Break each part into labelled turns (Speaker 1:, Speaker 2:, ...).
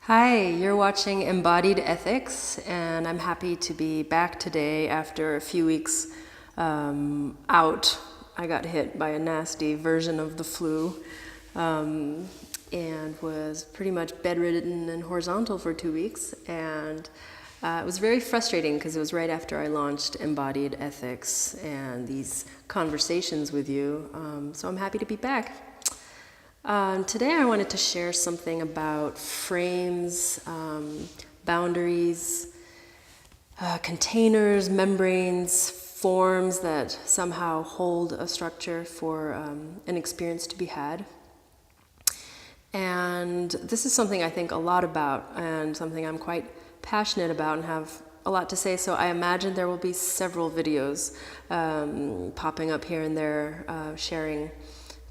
Speaker 1: Hi, you're watching Embodied Ethics, and I'm happy to be back today after a few weeks out. I got hit by a nasty version of the flu and was pretty much bedridden and horizontal for 2 weeks. And it was very frustrating because it was right after I launched Embodied Ethics and these conversations with you. So I'm happy to be back. Today I wanted to share something about frames, boundaries, containers, membranes, forms that somehow hold a structure for an experience to be had. And this is something I think a lot about and something I'm quite passionate about and have a lot to say. So I imagine there will be several videos popping up here and there sharing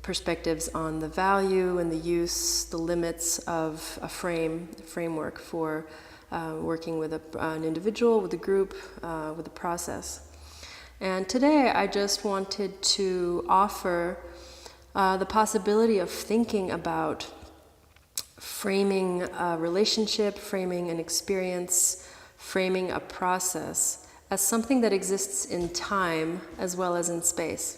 Speaker 1: perspectives on the value and the use, the limits of a framework for working with an individual, with a group, with a process. And today I just wanted to offer the possibility of thinking about framing a relationship, framing an experience, framing a process as something that exists in time as well as in space.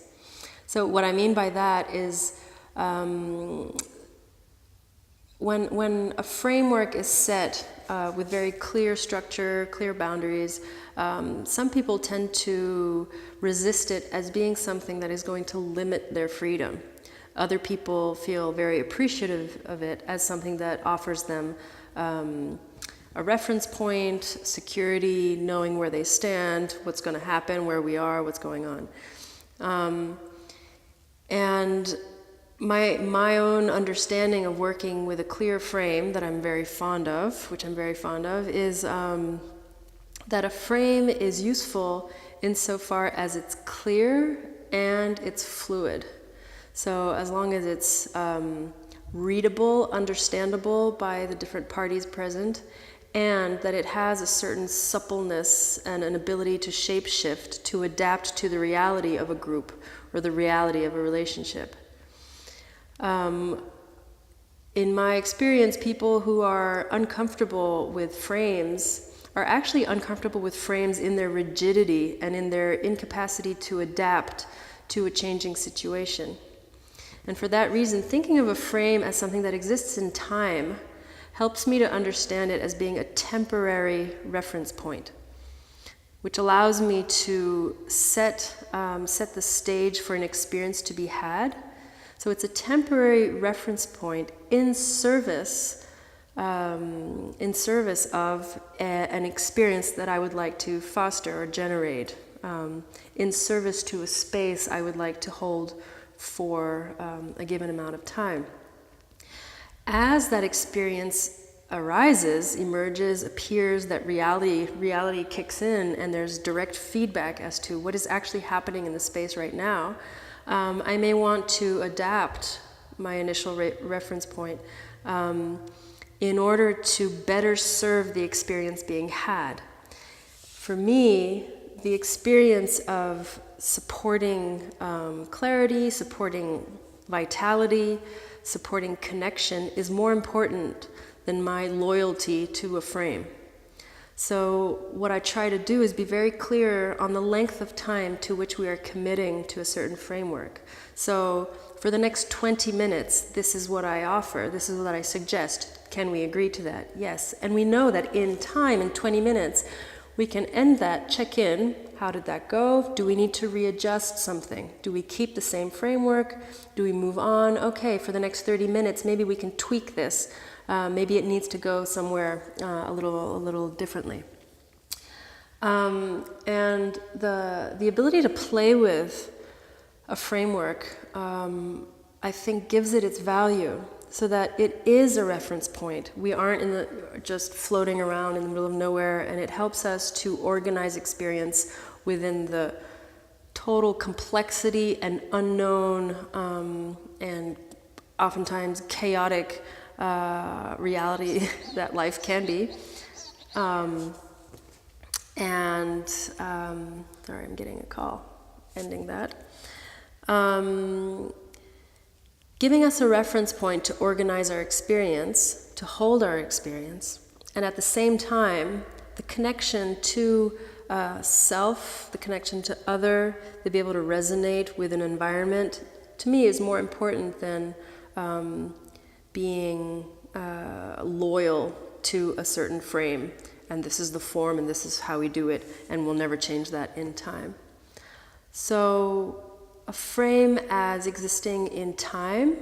Speaker 1: So what I mean by that is when a framework is set with very clear structure, clear boundaries, some people tend to resist it as being something that is going to limit their freedom. Other people feel very appreciative of it as something that offers them a reference point, security, knowing where they stand, what's going to happen, where we are, what's going on. And my own understanding of working with a clear frame that I'm very fond of, is that a frame is useful insofar as it's clear and it's fluid. So as long as it's readable, understandable by the different parties present, and that it has a certain suppleness and an ability to shape-shift, to adapt to the reality of a group or the reality of a relationship. In my experience, people who are uncomfortable with frames are actually uncomfortable with frames in their rigidity and in their incapacity to adapt to a changing situation. And for that reason, thinking of a frame as something that exists in time helps me to understand it as being a temporary reference point, which allows me to set the stage for an experience to be had. So it's a temporary reference point in service of an experience that I would like to foster or generate, in service to a space I would like to hold for a given amount of time. As that experience arises, emerges, appears, that reality kicks in, and there's direct feedback as to what is actually happening in the space right now, I may want to adapt my initial reference point in order to better serve the experience being had. For me, the experience of supporting clarity, supporting vitality, supporting connection is more important than my loyalty to a frame. So what I try to do is be very clear on the length of time to which we are committing to a certain framework. So for the next 20 minutes, this is what I offer, this is what I suggest. Can we agree to that? Yes. And we know that in time, in 20 minutes, we can end that, check in. How did that go? Do we need to readjust something? Do we keep the same framework? Do we move on? Okay, for the next 30 minutes, maybe we can tweak this. Maybe it needs to go somewhere a little differently. And the ability to play with a framework, I think, gives it its value, so that it is a reference point. We aren't just floating around in the middle of nowhere, and it helps us to organize experience within the total complexity and unknown and oftentimes chaotic reality that life can be. Sorry, I'm getting a call. Ending that. Giving us a reference point to organize our experience, to to hold our experience. And at the same time, the connection to self, the connection to other, to be able to resonate with an environment, to me is more important than being loyal to a certain frame. And this is the form and this is how we do it, and we'll never change that in time. So a frame as existing in time,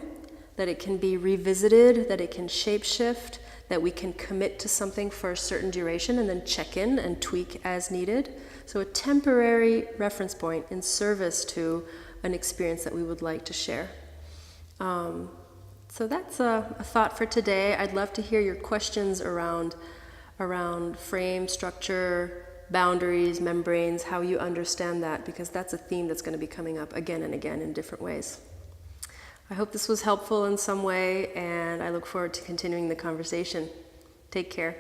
Speaker 1: that it can be revisited, that it can shapeshift, that we can commit to something for a certain duration and then check in and tweak as needed. So a temporary reference point in service to an experience that we would like to share. So that's a thought for today. I'd love to hear your questions around frame, structure, boundaries, membranes, how you understand that, because that's a theme that's going to be coming up again and again in different ways. I hope this was helpful in some way, and I look forward to continuing the conversation. Take care.